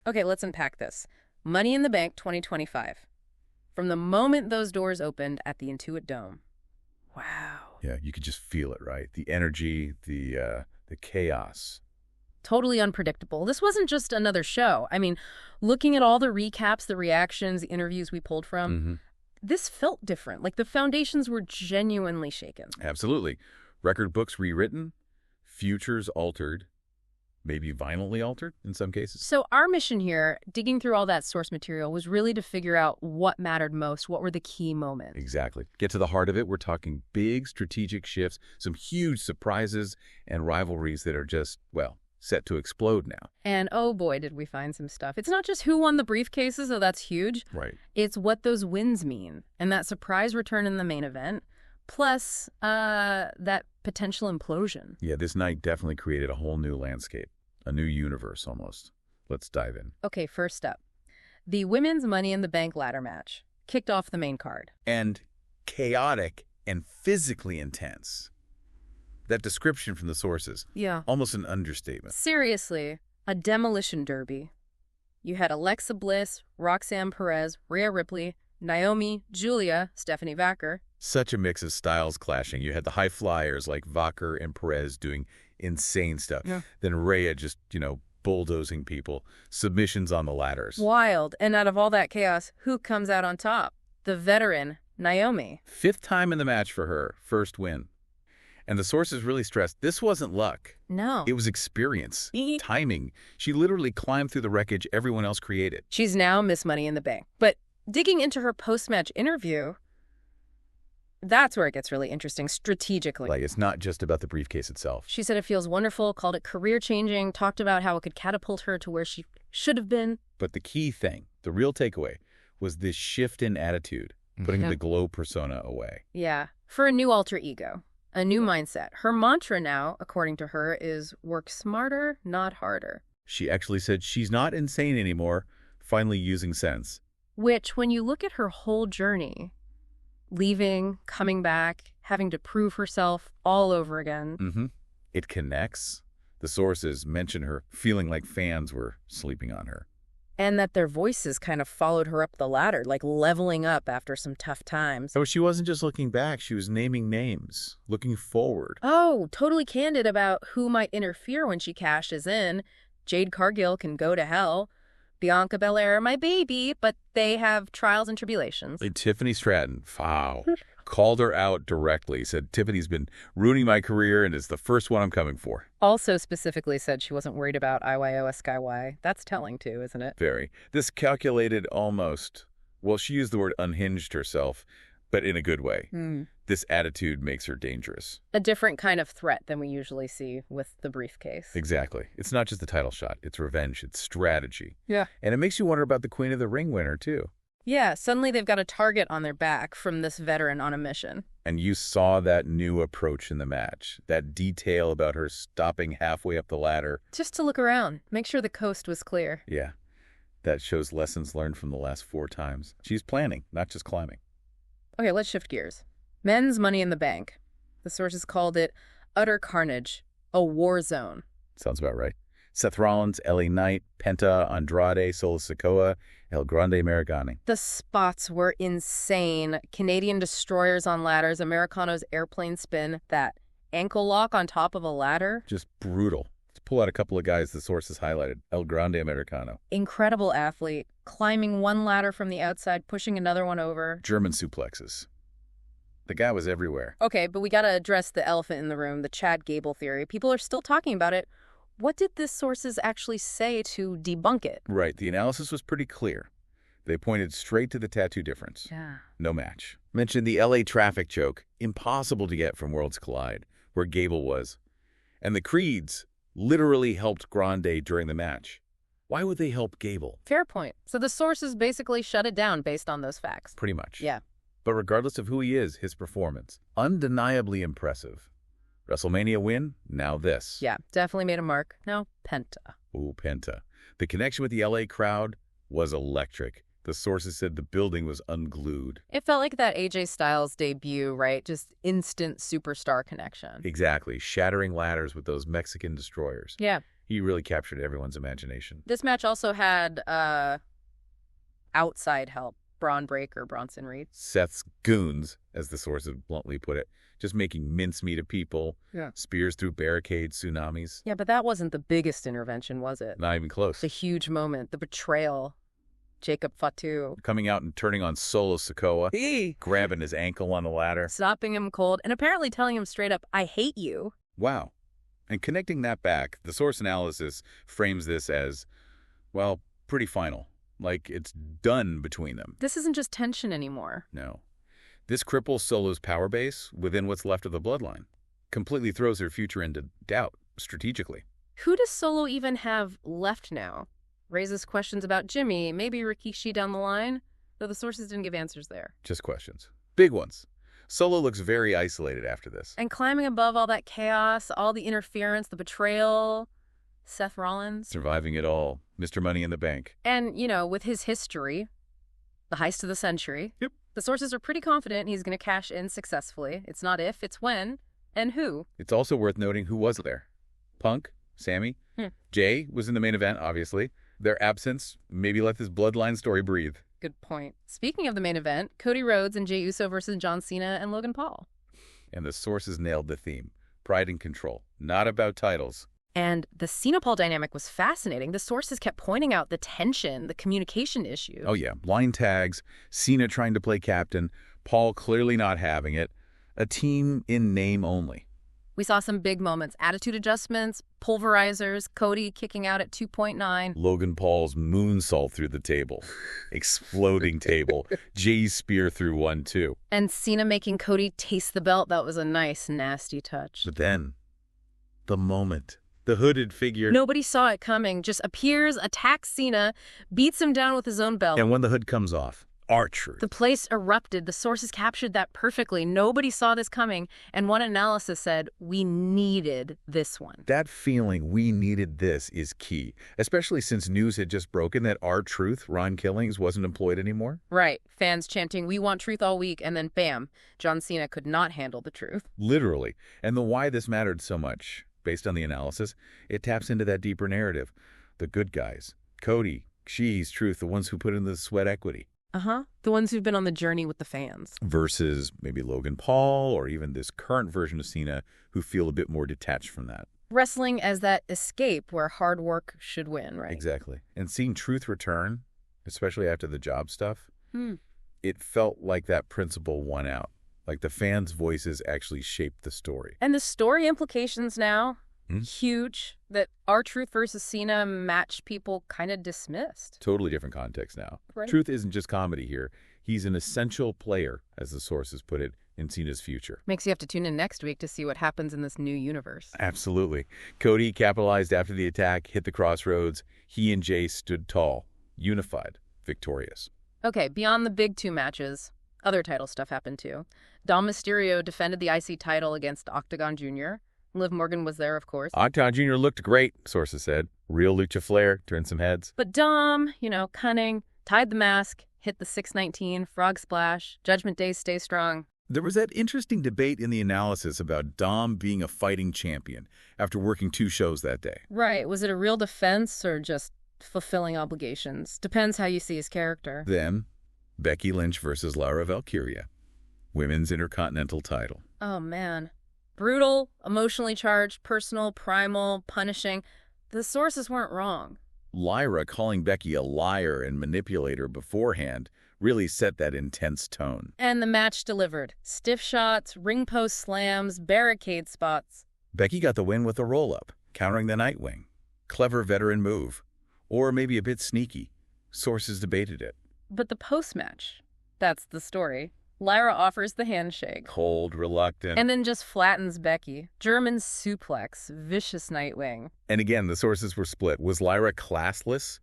Okay, let's unpack this. Money in the Bank 2025. From the moment those doors opened at the Intuit Dome. Wow. Yeah, you could just feel it, right? The energy, the chaos. Totally unpredictable. This wasn't just another show. I mean, looking at all the recaps, the reactions, the interviews we pulled from, this felt different. Like the foundations were genuinely shaken. Absolutely. Record books rewritten, futures altered, maybe violently altered in some cases. So our mission here, digging through all that source material, was really to figure out what mattered most, what were the key moments. Exactly. Get to the heart of it. We're talking big strategic shifts, some huge surprises, and rivalries that are just, well, set to explode now. And oh boy, did we find some stuff. It's not just who won the briefcases, though that's huge. Right. It's what those wins mean. And that surprise return in the main event, plus that potential implosion. Yeah, this night definitely created a whole new landscape, a new universe almost. Let's dive in. Okay, first up. The women's Money in the Bank ladder match kicked off the main card. And chaotic and physically intense. That description from the sources. Yeah. Almost an understatement. Seriously, a demolition derby. You had Alexa Bliss, Roxanne Perez, Rhea Ripley, Naomi, Julia, Stephanie Vacker. Such a mix of styles clashing. You had the high flyers like Vacker and Perez doing insane stuff. Yeah. Then Rhea just, bulldozing people. Submissions on the ladders. Wild. And out of all that chaos, who comes out on top? The veteran, Naomi. 5th time in the match for her. First win. And the sources really stressed this wasn't luck. No. It was experience, timing. She literally climbed through the wreckage everyone else created. She's now Miss Money in the Bank. But digging into her post-match interview, that's where it gets really interesting strategically. Like, it's not just about the briefcase itself. She said it feels wonderful, called it career-changing, talked about how it could catapult her to where she should have been. But the key thing, the real takeaway, was this shift in attitude, putting the glow persona away. Yeah, for a new alter ego. A new mindset. Her mantra now, according to her, is work smarter, not harder. She actually said she's not insane anymore, finally using sense. Which, when you look at her whole journey, leaving, coming back, having to prove herself all over again. It connects. The sources mention her feeling like fans were sleeping on her. And that their voices kind of followed her up the ladder, like leveling up after some tough times. So she wasn't just looking back, she was naming names, looking forward. Oh, totally candid about who might interfere when she cashes in. Jade Cargill can go to hell. Bianca Belair, my baby, but they have trials and tribulations. And Tiffany Stratton, wow, called her out directly, said, Tiffany's been ruining my career and is the first one I'm coming for. Also specifically said she wasn't worried about IYO-SKY. That's telling too, isn't it? Very. This calculated almost, well, she used the word unhinged herself, but in a good way. This attitude makes her dangerous. A different kind of threat than we usually see with the briefcase. Exactly. It's not just the title shot. It's revenge. It's strategy. Yeah. And it makes you wonder about the Queen of the Ring winner, too. Yeah, suddenly they've got a target on their back from this veteran on a mission. And you saw that new approach in the match. That detail about her stopping halfway up the ladder. Just to look around, make sure the coast was clear. Yeah. That shows lessons learned from the last 4 times. She's planning, not just climbing. Okay, let's shift gears. Men's Money in the Bank. The sources called it utter carnage, a war zone. Sounds about right. Seth Rollins, LA Knight, Penta, Andrade, Solo Sikoa, El Grande Americani. The spots were insane. Canadian destroyers on ladders, Americano's airplane spin, that ankle lock on top of a ladder. Just brutal. Let's pull out a couple of guys the sources highlighted. El Grande Americano. Incredible athlete, climbing one ladder from the outside, pushing another one over. German suplexes. The guy was everywhere. Okay, but we gotta address the elephant in the room, the Chad Gable theory. People are still talking about it. What did the sources actually say to debunk it? Right. The analysis was pretty clear. They pointed straight to the tattoo difference. Yeah. No match. Mentioned the LA traffic joke, impossible to get from Worlds Collide, where Gable was. And the Creeds literally helped Grande during the match. Why would they help Gable? Fair point. So the sources basically shut it down based on those facts. Pretty much. Yeah. But regardless of who he is, his performance, undeniably impressive. WrestleMania win, now this. Yeah, definitely made a mark. Now, Penta. Ooh, Penta. The connection with the LA crowd was electric. The sources said the building was unglued. It felt like that AJ Styles debut, right? Just instant superstar connection. Exactly. Shattering ladders with those Mexican destroyers. Yeah. He really captured everyone's imagination. This match also had outside help. Braun Breaker, Bronson Reed. Seth's goons, as the sources bluntly put it, just making mincemeat of people, spears through barricades, tsunamis. Yeah, but that wasn't the biggest intervention, was it? Not even close. The huge moment, the betrayal. Jacob Fatu. Coming out and turning on Solo Sikoa, grabbing his ankle on the ladder. Stopping him cold, and apparently telling him straight up, I hate you. Wow. And connecting that back, the source analysis frames this as, well, pretty final. Like it's done between them. This isn't just tension anymore. No. This cripples Solo's power base within what's left of the bloodline. Completely throws her future into doubt, strategically. Who does Solo even have left now? Raises questions about Jimmy, maybe Rikishi down the line, though the sources didn't give answers there. Just questions. Big ones. Solo looks very isolated after this. And climbing above all that chaos, all the interference, the betrayal, Seth Rollins. Surviving it all. Mr. Money in the Bank. And, with his history, the heist of the century, Yep. The sources are pretty confident he's going to cash in successfully. It's not if, it's when, and who. It's also worth noting who was there. Punk, Sammy, Jay was in the main event, obviously. Their absence maybe let this bloodline story breathe. Good point. Speaking of the main event, Cody Rhodes and Jey Uso versus John Cena and Logan Paul. And the sources nailed the theme. Pride and control. Not about titles. And the Cena-Paul dynamic was fascinating. The sources kept pointing out the tension, the communication issue. Oh, yeah. Line tags, Cena trying to play captain, Paul clearly not having it. A team in name only. We saw some big moments. Attitude adjustments, pulverizers, Cody kicking out at 2.9. Logan Paul's moonsault through the table. Exploding table. Jay's spear through 1-2. And Cena making Cody taste the belt. That was a nice, nasty touch. But then, the moment. The hooded figure. Nobody saw it coming. Just appears, attacks Cena, beats him down with his own belt. And when the hood comes off, R-Truth. The place erupted. The sources captured that perfectly. Nobody saw this coming. And one analysis said, we needed this one. That feeling, we needed this, is key. Especially since news had just broken that R-Truth, Ron Killings, wasn't employed anymore. Right. Fans chanting, we want truth all week. And then bam, John Cena could not handle the truth. Literally. And the why this mattered so much. Based on the analysis, it taps into that deeper narrative. The good guys. Cody, Shee's, Truth, the ones who put in the sweat equity. The ones who've been on the journey with the fans. Versus maybe Logan Paul or even this current version of Cena who feel a bit more detached from that. Wrestling as that escape where hard work should win, right? Exactly. And seeing Truth return, especially after the job stuff, it felt like that principle won out. Like the fans' voices actually shaped the story. And the story implications now, huge, that R-Truth versus Cena match people kind of dismissed. Totally different context now. Right. Truth isn't just comedy here. He's an essential player, as the sources put it, in Cena's future. Makes you have to tune in next week to see what happens in this new universe. Absolutely. Cody capitalized after the attack, hit the crossroads. He and Jay stood tall, unified, victorious. Okay, beyond the big two matches, other title stuff happened too. Dom Mysterio defended the IC title against Octagon Jr. Liv Morgan was there, of course. Octagon Jr. looked great, sources said. Real lucha flair, turned some heads. But Dom, cunning, tied the mask, hit the 619, frog splash, Judgment Day stay strong. There was that interesting debate in the analysis about Dom being a fighting champion after working 2 shows that day. Right. Was it a real defense or just fulfilling obligations? Depends how you see his character. Then, Becky Lynch versus Laura Valkyria. Women's Intercontinental title. Oh, man. Brutal, emotionally charged, personal, primal, punishing. The sources weren't wrong. Lyra calling Becky a liar and manipulator beforehand really set that intense tone. And the match delivered. Stiff shots, ring post slams, barricade spots. Becky got the win with a roll-up, countering the Nightwing. Clever veteran move. Or maybe a bit sneaky. Sources debated it. But the post-match, that's the story. Lyra offers the handshake. Cold, reluctant. And then just flattens Becky. German suplex, vicious Nightwing. And again, the sources were split. Was Lyra classless,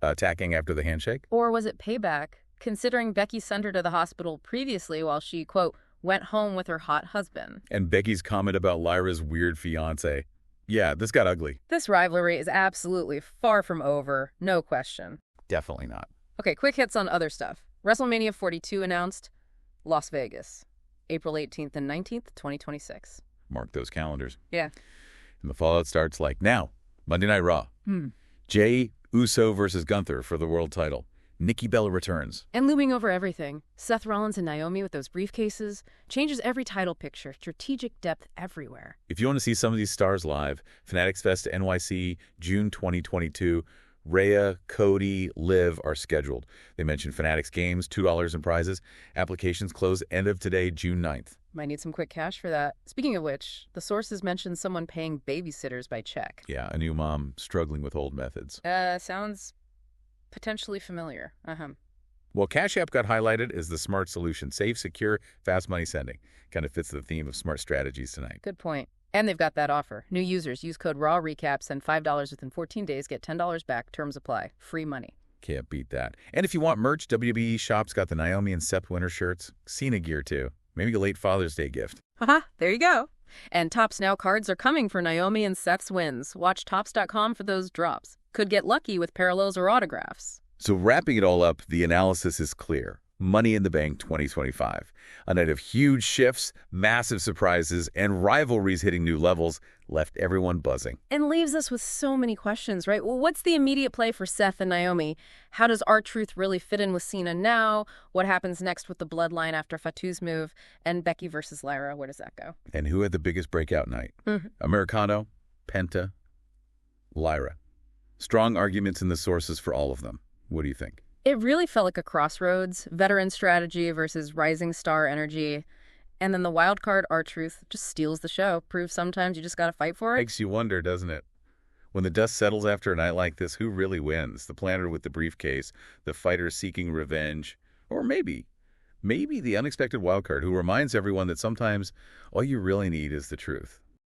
attacking after the handshake? Or was it payback, considering Becky sent her to the hospital previously while she, quote, went home with her hot husband? And Becky's comment about Lyra's weird fiancé. Yeah, this got ugly. This rivalry is absolutely far from over, no question. Definitely not. Okay, quick hits on other stuff. WrestleMania 42 announced. Las Vegas, April 18th and 19th, 2026. Mark those calendars. Yeah. And the fallout starts like now. Monday Night Raw. Jay Uso versus Gunther for the world title. Nikki Bella returns. And looming over everything, Seth Rollins and Naomi with those briefcases changes every title picture, strategic depth everywhere. If you want to see some of these stars live, Fanatics Fest NYC, June 2022, Rhea, Cody, Liv are scheduled. They mentioned Fanatics Games, $2 in prizes. Applications close end of today, June 9th. Might need some quick cash for that. Speaking of which, the sources mentioned someone paying babysitters by check. Yeah, a new mom struggling with old methods. Sounds potentially familiar. Well, Cash App got highlighted as the smart solution. Safe, secure, fast money sending. Kind of fits the theme of smart strategies tonight. Good point. And they've got that offer. New users use code RAWRECAP, send $5 within 14 days, get $10 back. Terms apply. Free money. Can't beat that. And if you want merch, WWE Shop's got the Naomi and Seth winter shirts. Cena gear, too. Maybe a late Father's Day gift. Haha, there you go. And Topps Now cards are coming for Naomi and Seth's wins. Watch Topps.com for those drops. Could get lucky with parallels or autographs. So wrapping it all up, the analysis is clear. Money in the Bank 2025. A night of huge shifts, massive surprises, and rivalries hitting new levels left everyone buzzing. And leaves us with so many questions, right? Well, what's the immediate play for Seth and Naomi? How does R-Truth really fit in with Cena now? What happens next with the bloodline after Fatu's move? And Becky versus Lyra, where does that go? And who had the biggest breakout night? Americano, Penta, Lyra. Strong arguments in the sources for all of them. What do you think? It really felt like a crossroads, veteran strategy versus rising star energy. And then the wild card, R-Truth, just steals the show. Proves sometimes you just got to fight for it. Makes you wonder, doesn't it? When the dust settles after a night like this, who really wins? The planner with the briefcase, the fighter seeking revenge, or maybe the unexpected wild card who reminds everyone that sometimes all you really need is the truth.